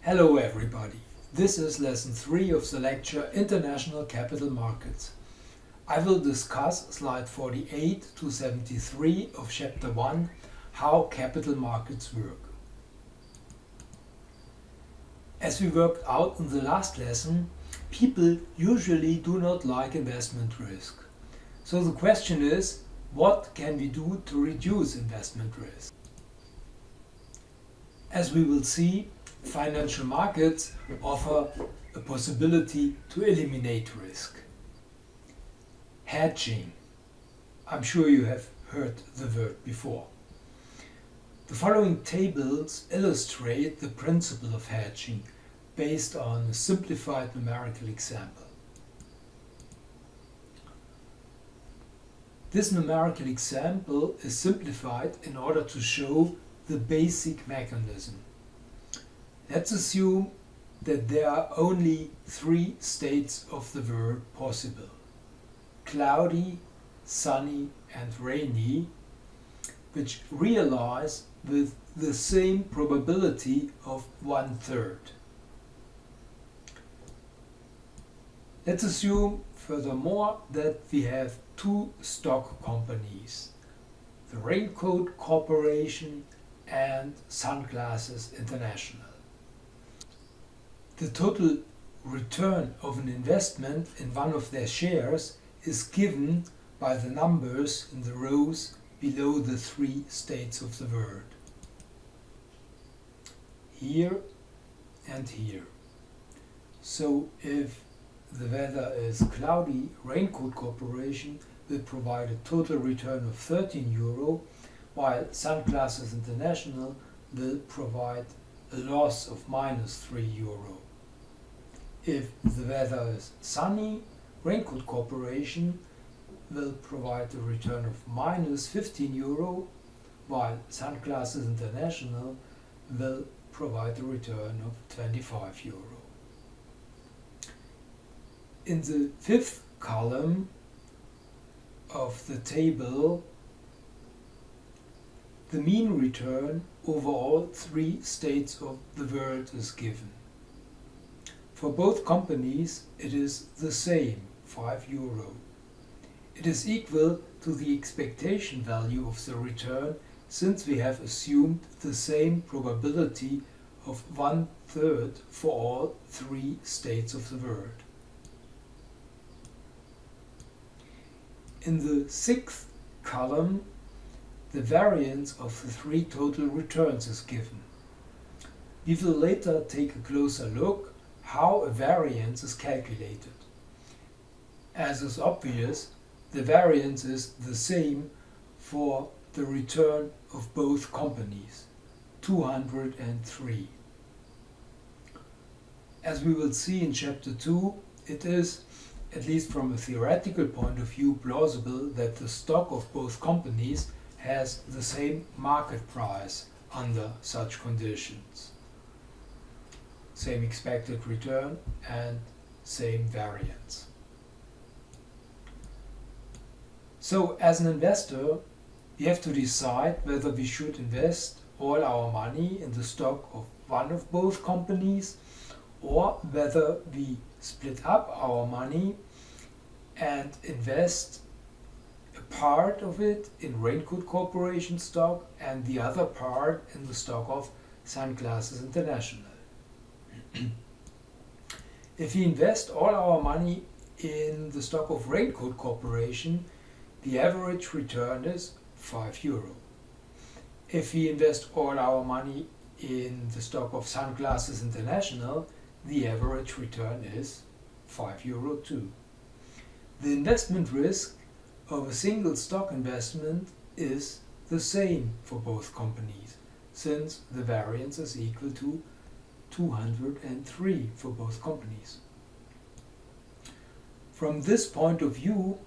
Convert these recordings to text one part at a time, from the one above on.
Hello everybody. This is lesson 3 of the lecture International Capital Markets. I will discuss slide 48 to 73 of chapter 1, How Capital Markets Work. As we worked out in the last lesson, people usually do not like investment risk. So the question is, what can we do to reduce investment risk? As we will see, financial markets offer a possibility to eliminate risk. Hedging. I'm sure you have heard the word before. The following tables illustrate the principle of hedging based on a simplified numerical example. This numerical example is simplified in order to show the basic mechanism. Let's assume that there are only 3 states of the world possible: cloudy, sunny and rainy, which realize with the same probability of 1/3. Let's assume furthermore that we have 2 stock companies, the Raincoat Corporation and Sunglasses International. The total return of an investment in one of their shares is given by the numbers in the rows below the 3 states of the world. Here and here. So if the weather is cloudy, Raincoat Corporation will provide a total return of €13, while Sunglasses International will provide a loss of -€3. If the weather is sunny, Raincoat Corporation will provide a return of -€15, while Sunglasses International will provide a return of €25. In the 5th column of the table, the mean return over all 3 states of the world is given. For both companies it is the same, €5. It is equal to the expectation value of the return, since we have assumed the same probability of 1/3 for all 3 states of the world. In the 6th column, the variance of the 3 total returns is given. We will later take a closer look how a variance is calculated. As is obvious, the variance is the same for the return of both companies, 203. As we will see in chapter 2, it is, at least from a theoretical point of view, plausible that the stock of both companies has the same market price under such conditions. Same expected return and same variance. So as an investor, we have to decide whether we should invest all our money in the stock of one of both companies, or whether we split up our money and invest a part of it in Raincoat Corporation stock and the other part in the stock of Sunglasses International. If we invest all our money in the stock of Raincoat Corporation, the average return is €5. If we invest all our money in the stock of Sunglasses International, the average return is €5 too. The investment risk of a single stock investment is the same for both companies, since the variance is equal to 203 for both companies. From this point of view,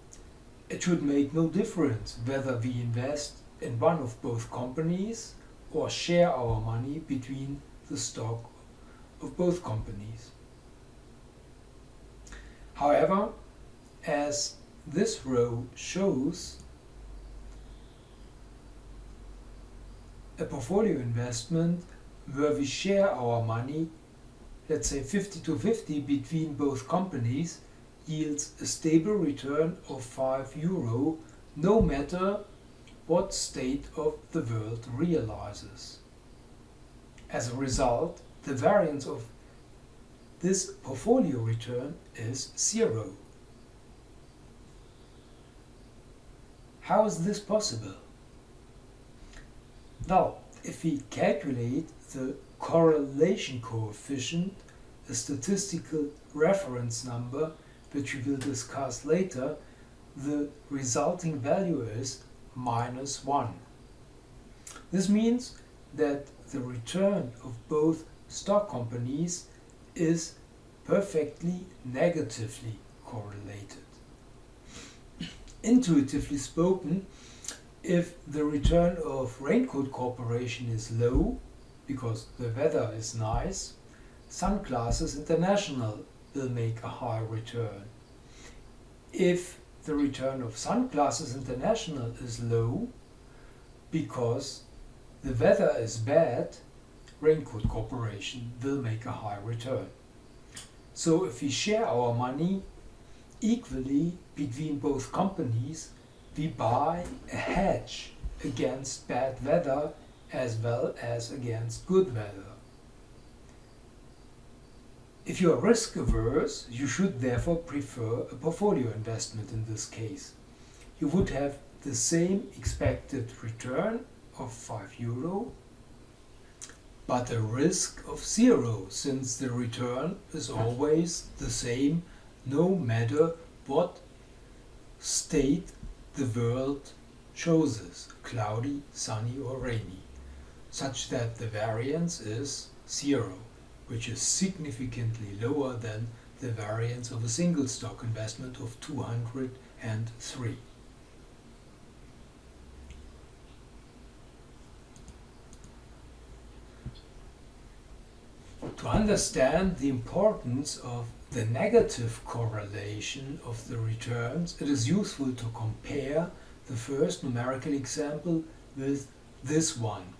it should make no difference whether we invest in one of both companies or share our money between the stock of both companies. However, as this row shows, a portfolio investment where we share our money let's say 50-50 between both companies, yields a stable return of €5, no matter what state of the world realizes. As a result, the variance of this portfolio return is 0. How is this possible? Now, if we calculate the correlation coefficient, a statistical reference number which we will discuss later, the resulting value is -1. This means that the return of both stock companies is perfectly negatively correlated. Intuitively spoken, if the return of Raincoat Corporation is low, because the weather is nice, Sunglasses International will make a high return. If the return of Sunglasses International is low, because the weather is bad, Raincoat Corporation will make a high return. So if we share our money equally between both companies, we buy a hedge against bad weather as well as against good weather. If you are risk averse, you should therefore prefer a portfolio investment in this case. You would have the same expected return of €5, but a risk of 0, since the return is always the same no matter what state the world chooses, cloudy, sunny or rainy, such that the variance is 0, which is significantly lower than the variance of a single stock investment of 203. To understand the importance of the negative correlation of the returns, it is useful to compare the first numerical example with this one,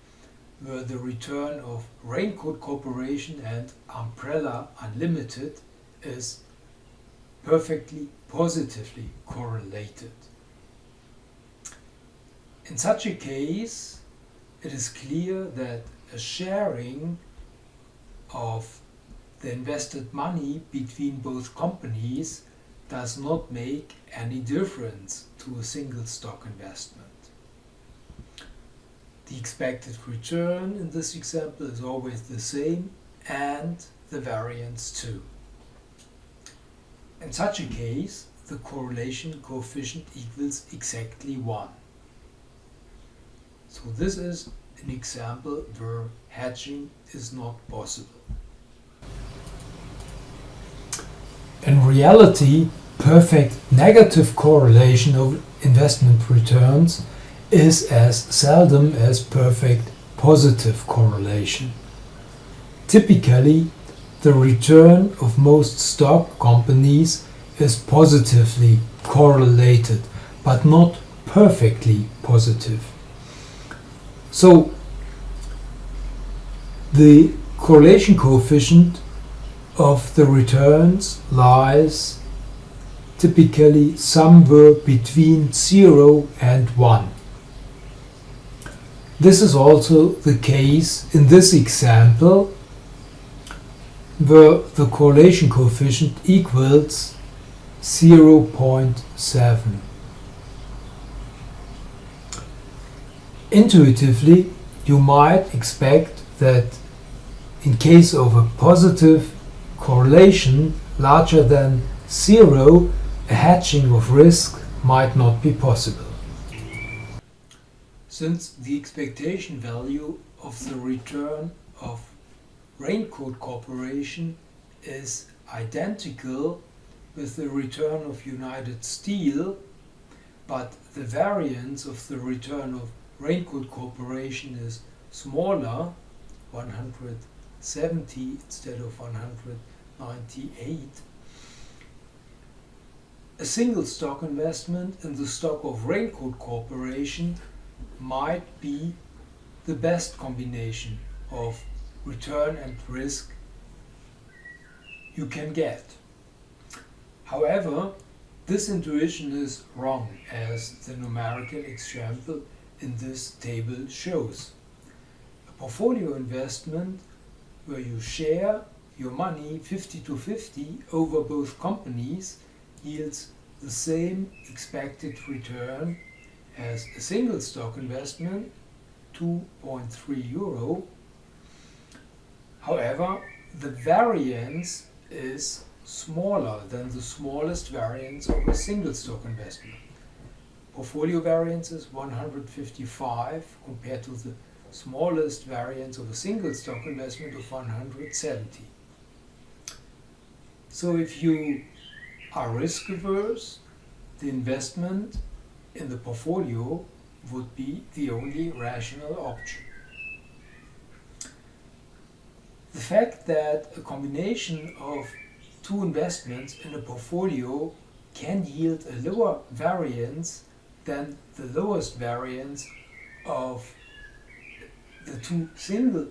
where the return of Raincoat Corporation and Umbrella Unlimited is perfectly positively correlated. In such a case, it is clear that a sharing of the invested money between both companies does not make any difference to a single stock investment. The expected return in this example is always the same, and the variance too. In such a case, the correlation coefficient equals exactly 1. So this is an example where hedging is not possible. In reality, perfect negative correlation of investment returns is as seldom as perfect positive correlation. Typically, the return of most stock companies is positively correlated, but not perfectly positive. So, the correlation coefficient of the returns lies typically somewhere between 0 and 1. This is also the case in this example, where the correlation coefficient equals 0.7. Intuitively, you might expect that in case of a positive correlation larger than 0, a hedging of risk might not be possible. Since the expectation value of the return of Raincoat Corporation is identical with the return of United Steel, but the variance of the return of Raincoat Corporation is smaller, 170 instead of 198, a single stock investment in the stock of Raincoat Corporation might be the best combination of return and risk you can get. However, this intuition is wrong, as the numerical example in this table shows. A portfolio investment where you share your money 50-50 over both companies yields the same expected return as a single stock investment, 2.3 euro. However, the variance is smaller than the smallest variance of a single stock investment. Portfolio variance is 155 compared to the smallest variance of a single stock investment of 170. So if you are risk averse, the investment in the portfolio would be the only rational option. The fact that a combination of two investments in a portfolio can yield a lower variance than the lowest variance of the two single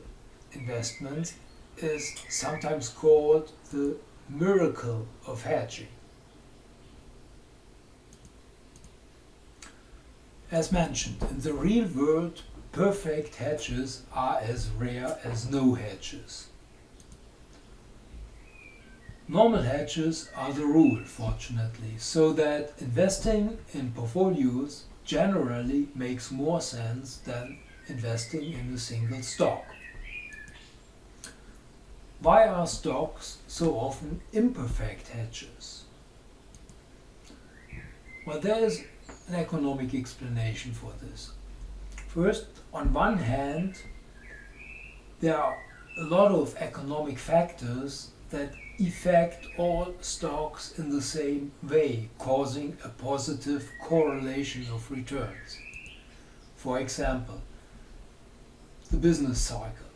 investments is sometimes called the miracle of hedging. As mentioned, in the real world, perfect hedges are as rare as no hedges. Normal hedges are the rule, fortunately, so that investing in portfolios generally makes more sense than investing in a single stock. Why are stocks so often imperfect hedges? Well, there is an economic explanation for this. First, on one hand, there are a lot of economic factors that affect all stocks in the same way, causing a positive correlation of returns. For example, the business cycle,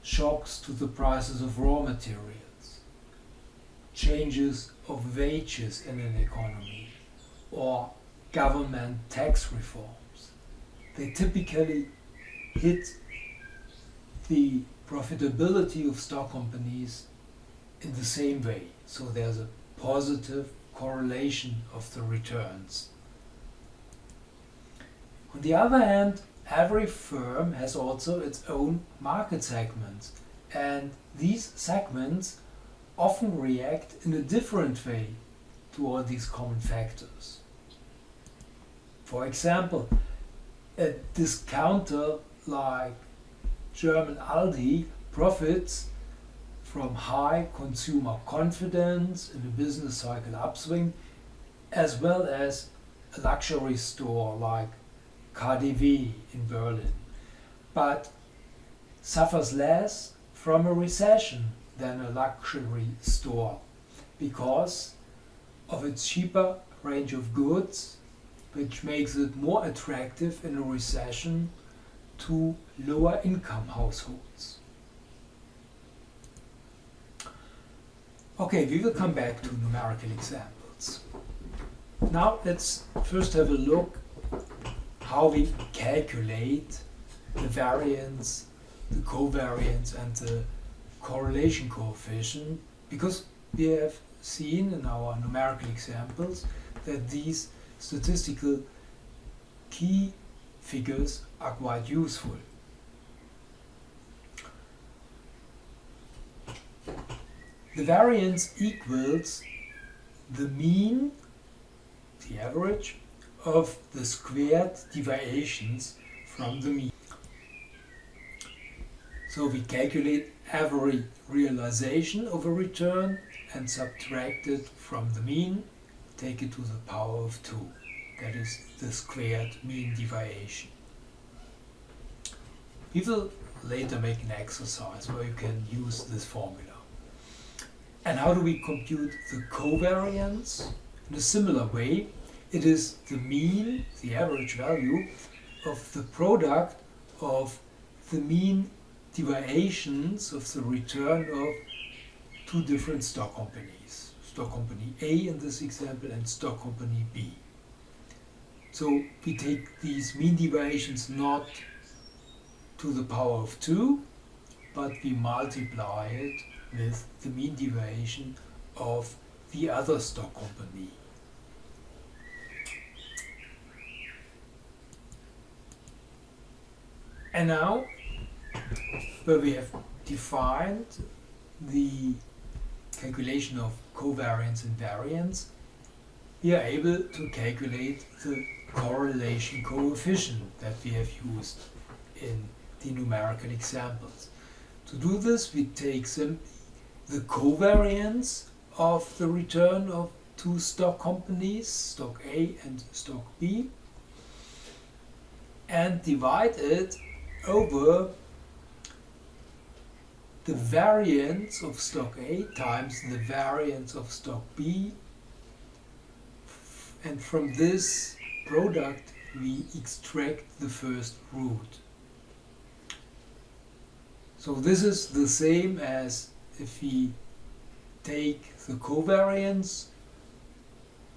shocks to the prices of raw materials, changes of wages in an economy, or government tax reforms. They typically hit the profitability of stock companies in the same way. So there's a positive correlation of the returns. On the other hand, every firm has also its own market segments, and these segments often react in a different way to all these common factors. For example, a discounter like German Aldi profits from high consumer confidence in a business cycle upswing, as well as a luxury store like KaDeWe in Berlin, but suffers less from a recession than a luxury store because of its cheaper range of goods, which makes it more attractive in a recession to lower income households. Okay, we will come back to numerical examples. Now let's first have a look how we calculate the variance, the covariance and the correlation coefficient, because we have seen in our numerical examples that these statistical key figures are quite useful. The variance equals the mean, the average, of the squared deviations from the mean. So we calculate every realization of a return and subtract it from the mean, take it to the power of 2. That is the squared mean deviation. We will later make an exercise where you can use this formula. And how do we compute the covariance? In a similar way, it is the mean, the average value, of the product of the mean deviations of the return of two different stock companies. Stock company A in this example and stock company B. So we take these mean deviations not to the power of 2, but we multiply it with the mean deviation of the other stock company. And now, where we have defined the calculation of covariance and variance, we are able to calculate the correlation coefficient that we have used in the numerical examples. To do this, we take simply the covariance of the return of two stock companies, stock A and stock B, and divide it over the variance of stock A times the variance of stock B, and from this product we extract the first root. So this is the same as if we take the covariance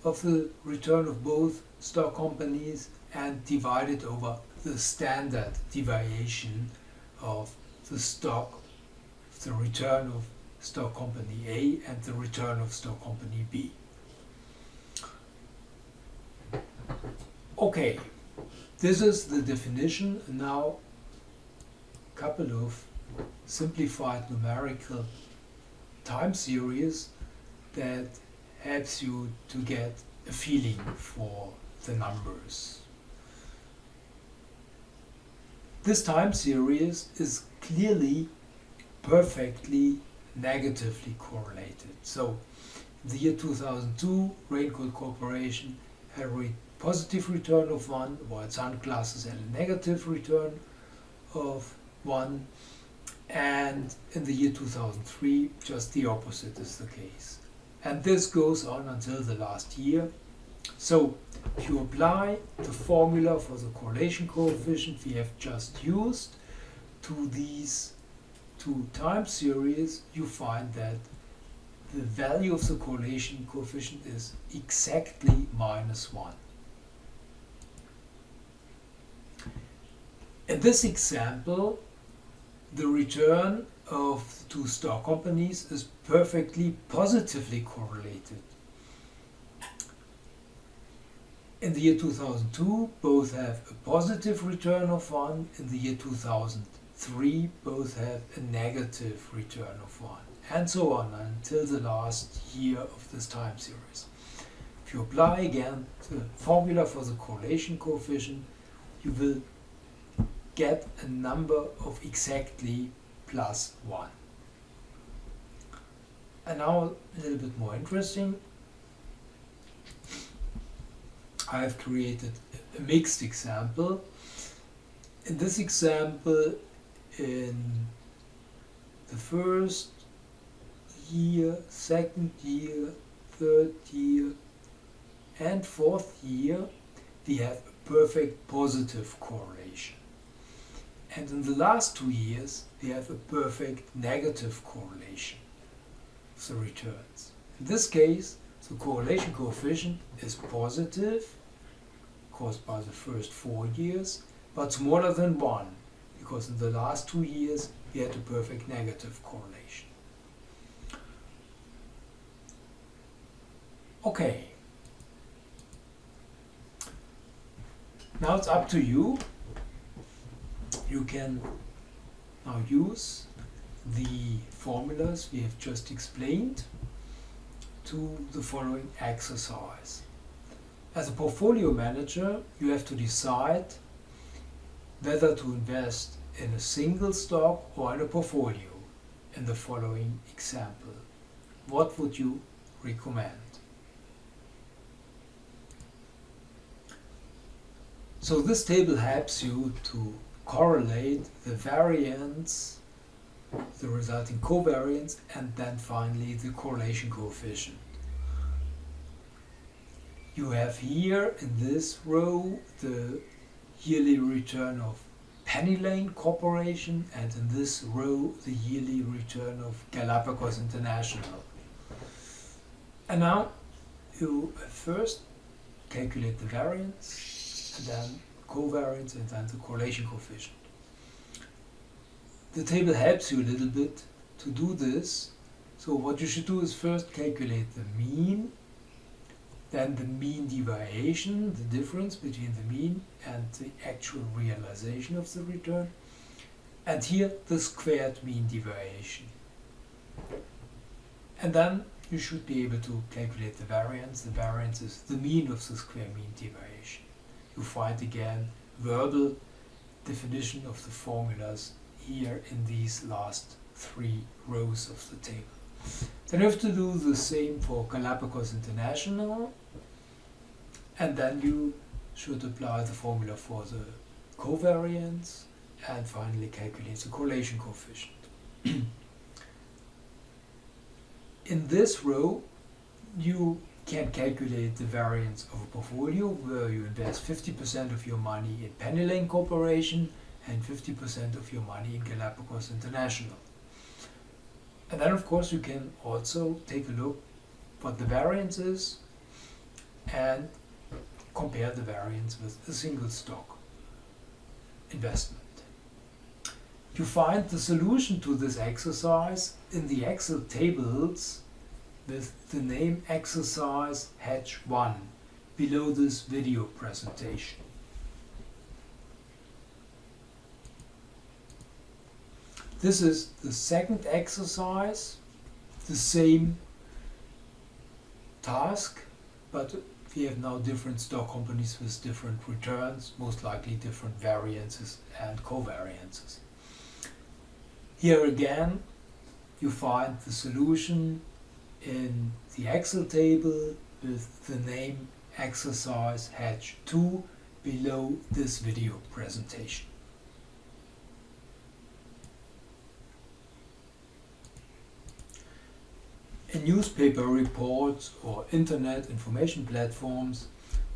of the return of both stock companies and divide it over the standard deviation of the return of stock company A and the return of stock company B. Okay, this is the definition. Now a couple of simplified numerical time series that helps you to get a feeling for the numbers. This time series is clearly perfectly negatively correlated. So in the year 2002, Raincoat Corporation had a positive return of 1, while sunglasses had a negative return of 1, and in the year 2003 just the opposite is the case. And this goes on until the last year. So if you apply the formula for the correlation coefficient we have just used to these two time series, you find that the value of the correlation coefficient is exactly -1. In this example, the return of the two stock companies is perfectly positively correlated. In the year 2002, both have a positive return of 1. In the year 2003, both have a negative return of 1. And so on until the last year of this time series. If you apply again the formula for the correlation coefficient, you will get a number of exactly +1. And now a little bit more interesting. I have created a mixed example. In this example, in the first year, second year, third year, and fourth year, we have a perfect positive correlation. And in the last 2 years, we have a perfect negative correlation of the returns. In this case, the correlation coefficient is positive, caused by the first 4 years, but smaller than 1, because in the last 2 years, we had a perfect negative correlation. Okay. Now it's up to you. You can now use the formulas we have just explained to the following exercise. As a portfolio manager, you have to decide whether to invest in a single stock or in a portfolio in the following example. What would you recommend? So this table helps you to correlate the variance, the resulting covariance, and then finally the correlation coefficient. You have here in this row the yearly return of Penny Lane Corporation, and in this row the yearly return of Galapagos International. And now you first calculate the variance, and then covariance, and then the correlation coefficient. the table helps you a little bit to do this. So what you should do is first calculate the mean, then the mean deviation, the difference between the mean and the actual realization of the return, and here the squared mean deviation. And then you should be able to calculate the variance. The variance is the mean of the square mean deviation. You find again verbal definition of the formulas here in these last 3 rows of the table. Then you have to do the same for Galapagos International, and then you should apply the formula for the covariance and finally calculate the correlation coefficient. In this row you can calculate the variance of a portfolio where you invest 50% of your money in PennyLane Corporation and 50% of your money in Galapagos International. And then of course you can also take a look what the variance is and compare the variance with a single stock investment. You find the solution to this exercise in the Excel tables with the name exercise Hedge 1 below this video presentation. This is the second exercise, the same task, but we have now different stock companies with different returns, most likely different variances and covariances. Here again, you find the solution in the Excel table with the name exercise Hedge 2 below this video presentation. In newspaper reports or internet information platforms,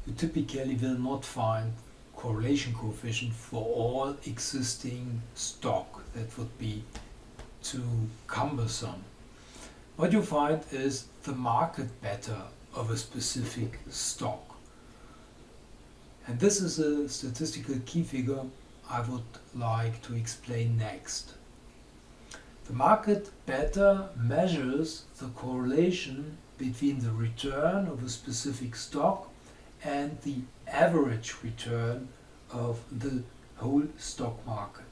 you typically will not find correlation coefficient for all existing stock. That would be too cumbersome. What you find is the market beta of a specific stock. And this is a statistical key figure I would like to explain next. The market beta measures the correlation between the return of a specific stock and the average return of the whole stock market.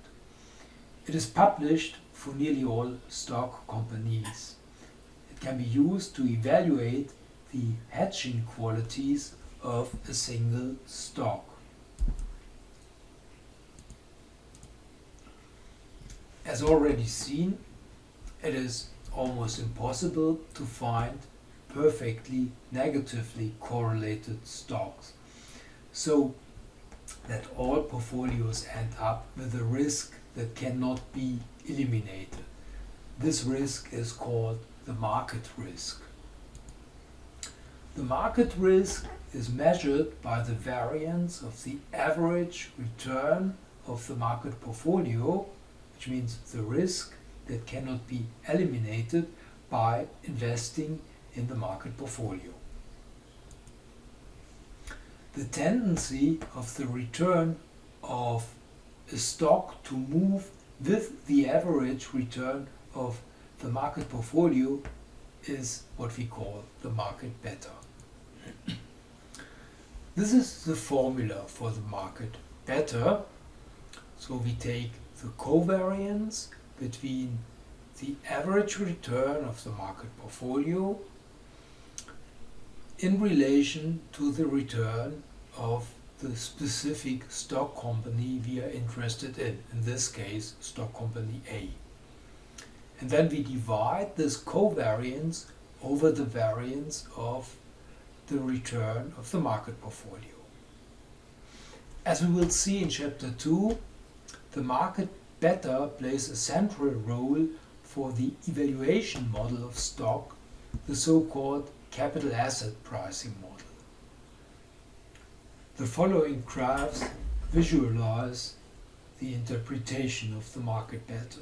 It is published for nearly all stock companies. It can be used to evaluate the hedging qualities of a single stock. As already seen, it is almost impossible to find perfectly negatively correlated stocks, so that all portfolios end up with a risk that cannot be eliminated. This risk is called the market risk. The market risk is measured by the variance of the average return of the market portfolio, which means the risk that cannot be eliminated by investing in the market portfolio. The tendency of the return of a stock to move with the average return of the market portfolio is what we call the market beta. This is the formula for the market beta. So we take the covariance between the average return of the market portfolio in relation to the return of the specific stock company we are interested in this case stock company A. And then we divide this covariance over the variance of the return of the market portfolio. As we will see in chapter 2, the market beta plays a central role for the evaluation model of stock, the so-called capital asset pricing model. The following graphs visualize the interpretation of the market beta.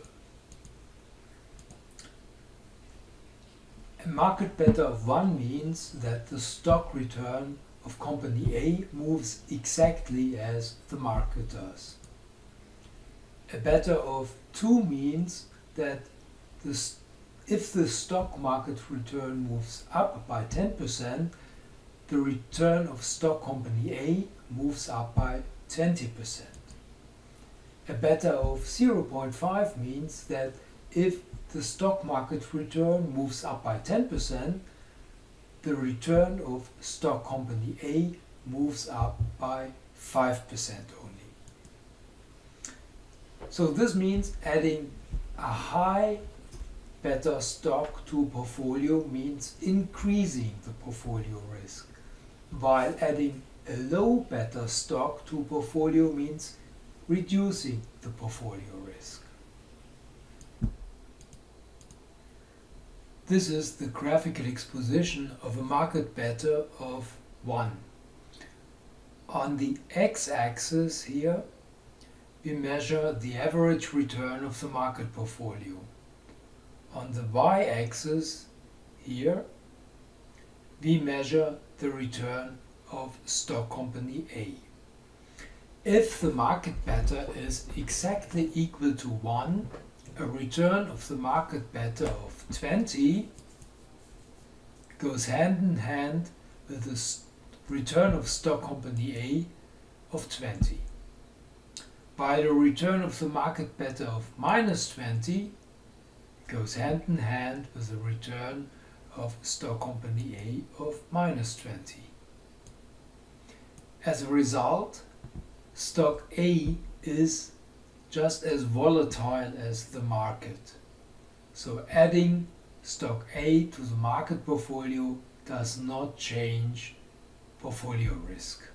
A market beta of 1 means that the stock return of company A moves exactly as the market does. A beta of 2 means that if the stock market return moves up by 10%, the return of stock company A moves up by 20%. A beta of 0.5 means that if the stock market return moves up by 10%, the return of stock company A moves up by 5% only. So this means adding a high beta stock to a portfolio means increasing the portfolio risk, while adding a low beta stock to a portfolio means reducing the portfolio risk. This is the graphical exposition of a market beta of 1. On the x-axis here, we measure the average return of the market portfolio. On the y-axis here, we measure the return of stock company A. If the market beta is exactly equal to 1, a return of the market beta of 20 goes hand in hand with the return of stock company A of 20. While the return of the market beta of minus 20 goes hand in hand with the return of stock company A of minus 20. As a result, stock A is just as volatile as the market. So adding stock A to the market portfolio does not change portfolio risk.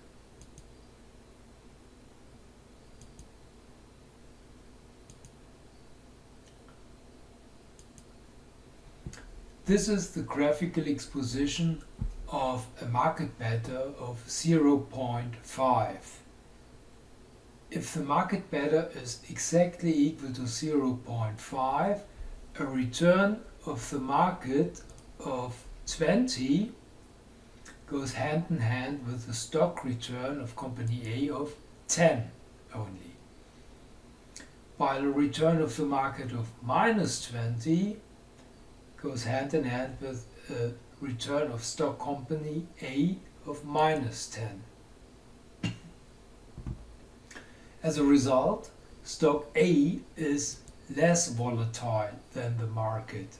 This is the graphical exposition of a market beta of 0.5. If the market beta is exactly equal to 0.5, a return of the market of 20 goes hand in hand with the stock return of company A of 10 only. While a return of the market of minus 20 goes hand in hand with a return of stock company A of minus 10. As a result, stock A is less volatile than the market.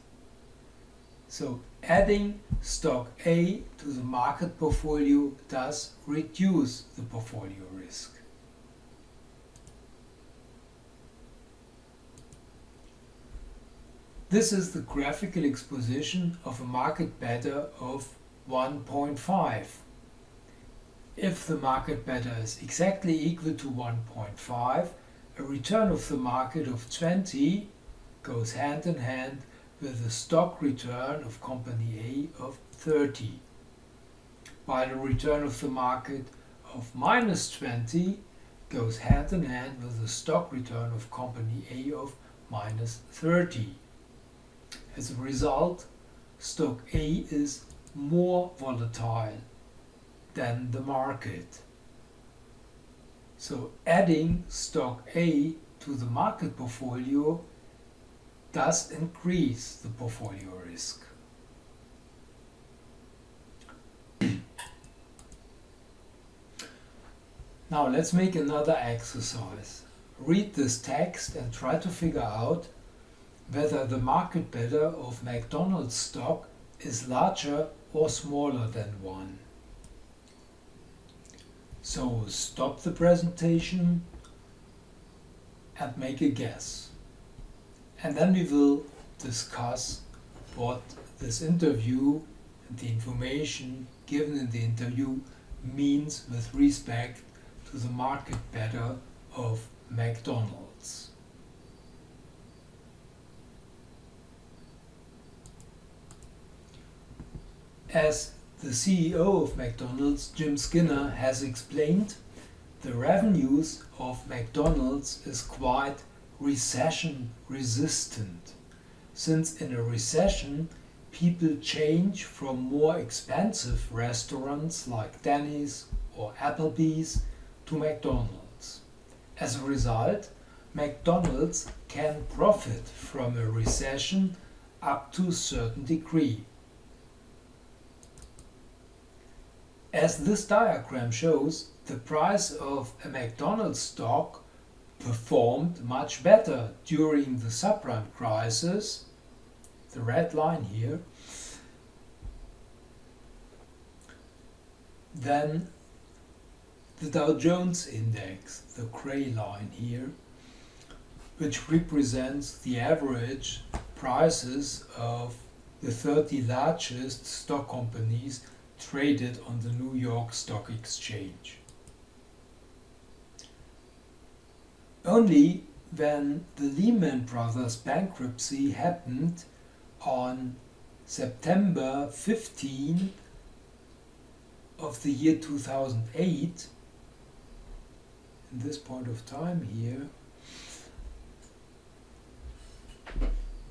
So adding stock A to the market portfolio does reduce the portfolio risk. This is the graphical exposition of a market beta of 1.5. If the market beta is exactly equal to 1.5, a return of the market of 20 goes hand in hand with the stock return of company A of 30, while a return of the market of minus 20 goes hand in hand with the stock return of company A of minus 30. As a result, stock A is more volatile than the market. So adding stock A to the market portfolio does increase the portfolio risk. Now let's make another exercise. Read this text and try to figure out whether the market beta of McDonald's stock is larger or smaller than 1. So stop the presentation and make a guess. And then we will discuss what this interview and the information given in the interview means with respect to the market beta of McDonald's. As the CEO of McDonald's, Jim Skinner, has explained, the revenues of McDonald's is quite recession resistant, since in a recession people change from more expensive restaurants like Denny's or Applebee's to McDonald's. As a result, McDonald's can profit from a recession up to a certain degree. As this diagram shows, the price of a McDonald's stock performed much better during the subprime crisis, the red line here, than the Dow Jones index, the gray line here, which represents the average prices of the 30 largest stock companies traded on the New York Stock Exchange. Only when the Lehman Brothers bankruptcy happened on September 15 of the year 2008, in this point of time here,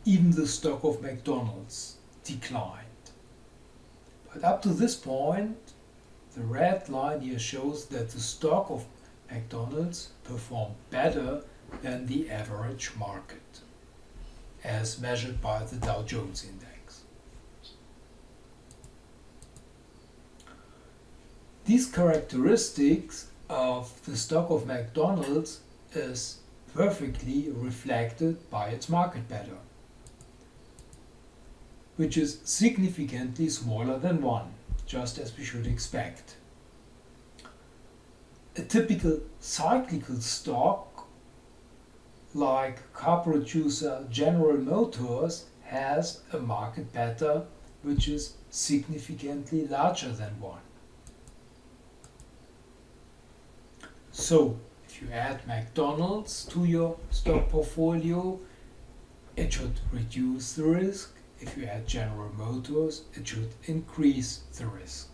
even the stock of McDonald's declined. But up to this point, the red line here shows that the stock of McDonald's performed better than the average market, as measured by the Dow Jones index. These characteristics of the stock of McDonald's is perfectly reflected by its market beta, which is significantly smaller than 1, just as we should expect. A typical cyclical stock, like car producer General Motors, has a market beta which is significantly larger than 1. So, if you add McDonald's to your stock portfolio, it should reduce the risk. If you add General Motors, it should increase the risk.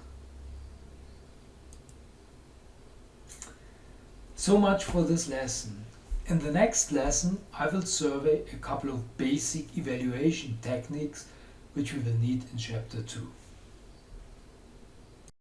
So much for this lesson. In the next lesson, I will survey a couple of basic evaluation techniques which we will need in Chapter 2.